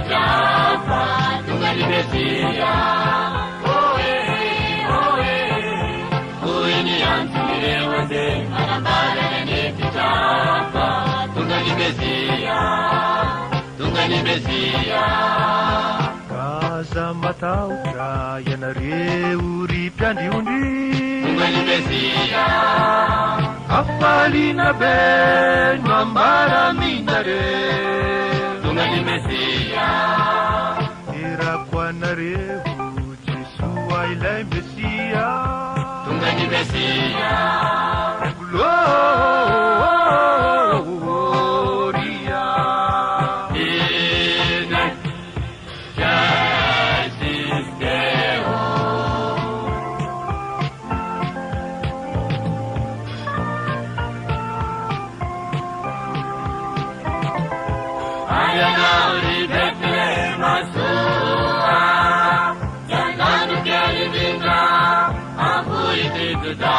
fitrapa tonga ny Mesia. Hoy ny antony reo andeha manambarana ny fitrapa tonga ny Mesia, tonga ny Mesia. Kaza matahotra ianareo ry mpiandriony tonga ny Mesia. Afalina be no ambaraminareo tonga ny Mesia. Irako anareo Jesoa ilay Mesia, tonga ny Mesia. Gloria. Justice Deo. Ayanao ry Betlema soa, janano kelivina ambuitituda,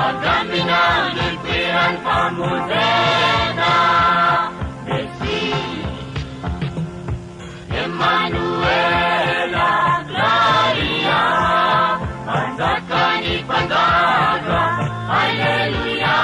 agaminao ny toerany famondrena. Emmanuela Gloria, manjakany mpandaga, Alleluia.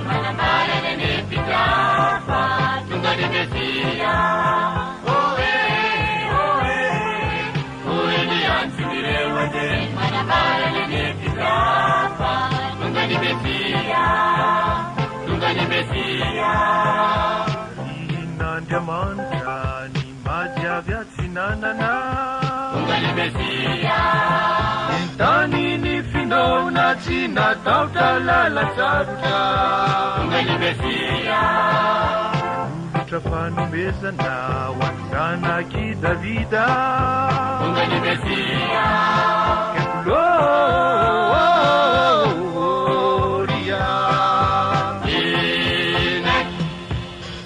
Manambarana ny fitrapa tonga ny Mesia. Hoy ny antony reo andeha manambarana ny fitrapa tonga ny Mesia, tonga ny Mesia. In'Andriamanitra ny majavy atsinanana tonga ny Mesia. Tany ny finoana tsy natahotra lalatsarotra tonga ny Mesia. Olotra fanomezana ho an'ny zanaky Davida tonga ny Mesia. Gloria.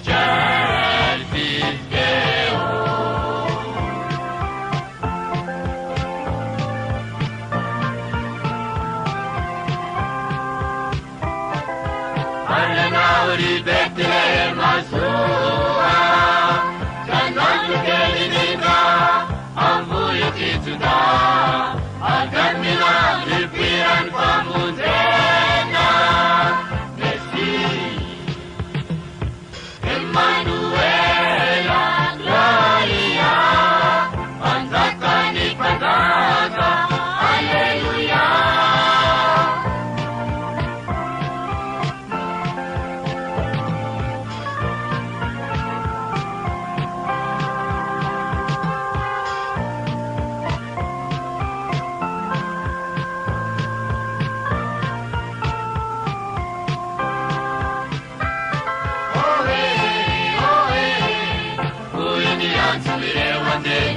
Justice Deo. Ayanao ry Betlema soa, janano kelivina ambuitituda, agaminao ny toerany famondrena. Mesia. Emmanuela Gloria, manjakany mpandaga, Alleluia.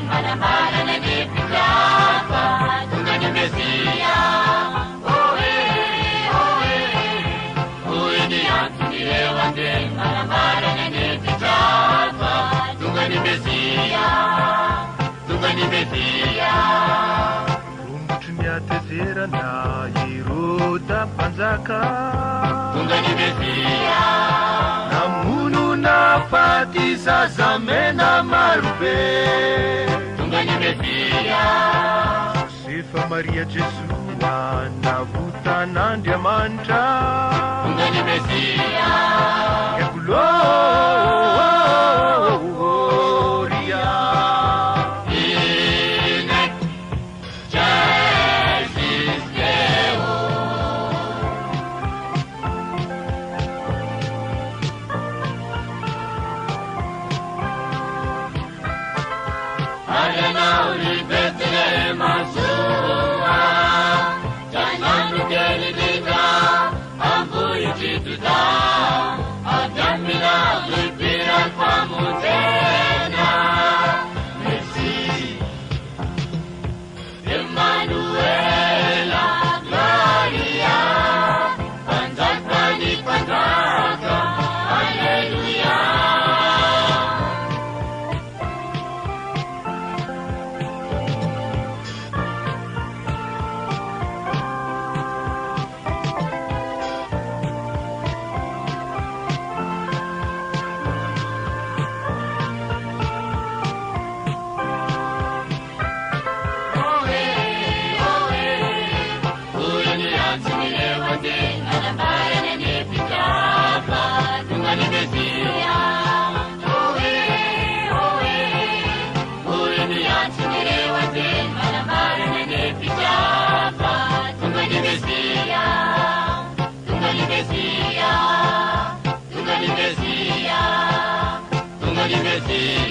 Manambarana ny fitrapa tonga ny Mesia. Hoy ny antony reo andeha manambarana ny fitrapa tonga ny Mesia, tonga ny Mesia. Rombotry ny atezerana Herôda mpanjaka tonga ny Mesia. namono nafaty zazamena marobe tonga ny Mesia. Josefa Maria Jesoa navutan'Andriamanitra tonga ny Mesia. Gloria. Justice Deo. Ayanao ry Betlema soa, janano kelivina ambuitituda, ni mpandraka. Haleluya. Tunga ni Mesia.